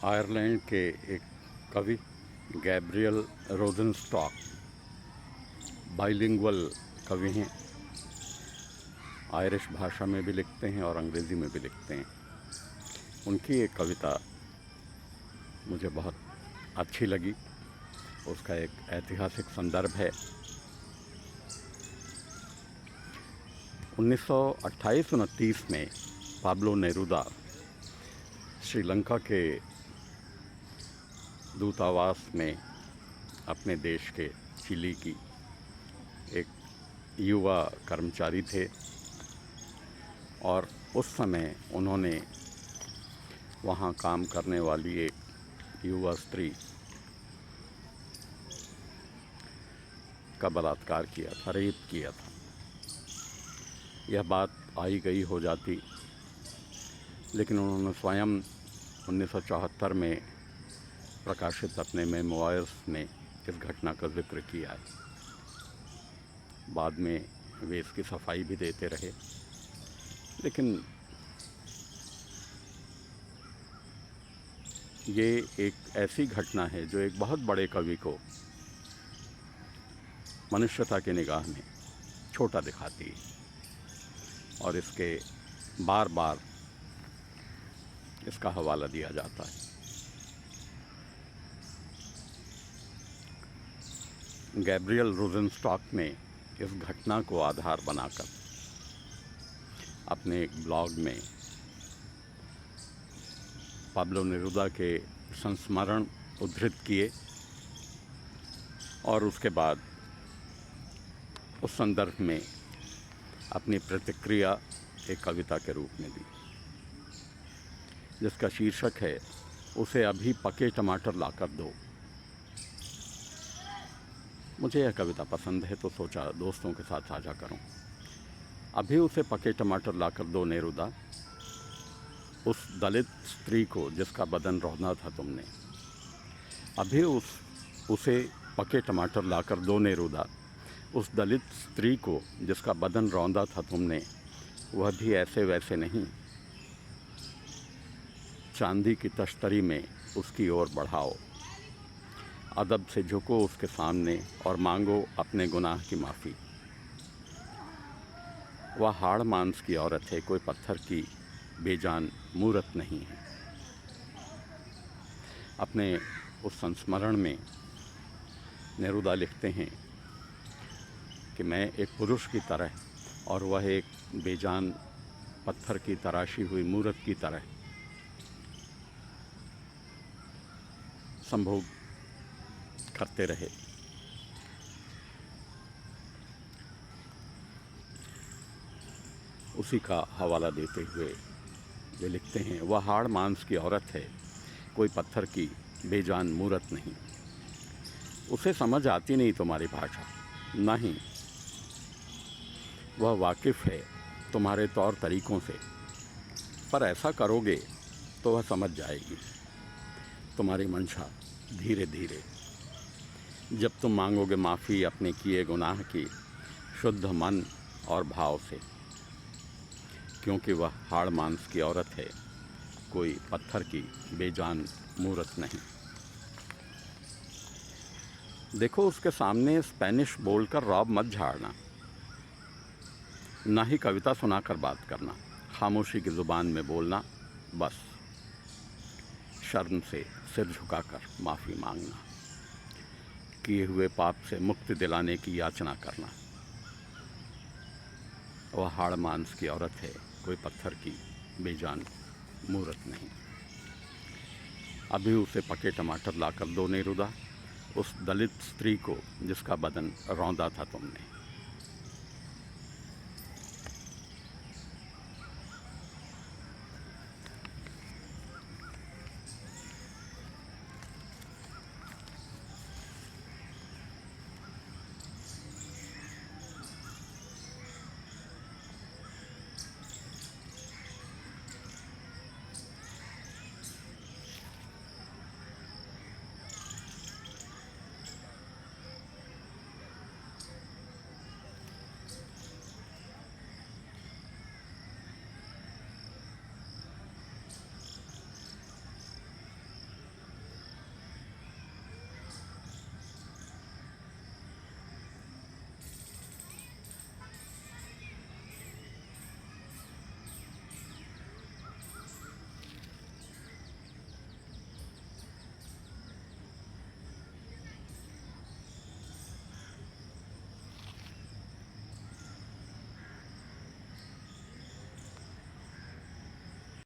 Ireland के एक कवि गैब्रियल रोज़नस्टॉक बाइलिंगुअल कवि हैं। आयरिश भाषा में भी लिखते हैं और अंग्रेज़ी में भी लिखते हैं। उनकी एक कविता मुझे बहुत अच्छी लगी। उसका एक ऐतिहासिक संदर्भ है। 1928-29 में पाब्लो नेरूदा श्रीलंका के दूतावास में अपने देश के चिली की एक युवा कर्मचारी थे और उस समय उन्होंने वहाँ काम करने वाली एक युवा स्त्री का बलात्कार किया था, रेप किया था। यह बात आई गई हो जाती, लेकिन उन्होंने स्वयं 1974 में प्रकाशित अपने मेमोयर्स में इस घटना का जिक्र किया है। बाद में वे इसकी सफाई भी देते रहे, लेकिन ये एक ऐसी घटना है जो एक बहुत बड़े कवि को मनुष्यता की निगाह में छोटा दिखाती है और इसके बार बार इसका हवाला दिया जाता है। गैब्रियल रोज़नस्टॉक ने इस घटना को आधार बनाकर अपने एक ब्लॉग में पाब्लो नेरूदा के संस्मरण उद्धृत किए और उसके बाद उस संदर्भ में अपनी प्रतिक्रिया एक कविता के रूप में दी, जिसका शीर्षक है उसे अभी पके टमाटर लाकर दो। मुझे यह कविता पसंद है तो सोचा दोस्तों के साथ साझा करूं। अभी उसे पके टमाटर लाकर दो नेरूदा, उस दलित स्त्री को जिसका बदन रौंदा था तुमने। अभी उसे पके टमाटर लाकर दो नेरूदा, उस दलित स्त्री को जिसका बदन रौंदा था तुमने। वह भी ऐसे वैसे नहीं, चांदी की तश्तरी में उसकी ओर बढ़ाओ। अदब से झुको उसके सामने और मांगो अपने गुनाह की माफ़ी। वह हाड़ मांस की औरत है, कोई पत्थर की बेजान मूरत नहीं है। अपने उस संस्मरण में नेरूदा लिखते हैं कि मैं एक पुरुष की तरह और वह एक बेजान पत्थर की तराशी हुई मूरत की तरह संभोग करते रहे। उसी का हवाला देते हुए वे लिखते हैं, वह हाड़ मांस की औरत है, कोई पत्थर की बेजान मूरत नहीं। उसे समझ आती नहीं तुम्हारी भाषा, नहीं वह वाकिफ़ है तुम्हारे तौर तरीक़ों से, पर ऐसा करोगे तो वह समझ जाएगी तुम्हारी मंशा धीरे धीरे। जब तुम मांगोगे माफ़ी अपने किए गुनाह की शुद्ध मन और भाव से, क्योंकि वह हाड़ मांस की औरत है, कोई पत्थर की बेजान मूरत नहीं। देखो उसके सामने स्पेनिश बोलकर रौब मत झाड़ना, ना ही कविता सुनाकर बात करना, खामोशी की ज़ुबान में बोलना, बस शर्म से सिर झुकाकर माफ़ी मांगना, किए हुए पाप से मुक्ति दिलाने की याचना करना। वह हाड़ मांस की औरत है, कोई पत्थर की बेजान मूरत नहीं। अभी उसे पके टमाटर लाकर दो नेरूदा, उस दलित स्त्री को जिसका बदन रौंदा था तुमने।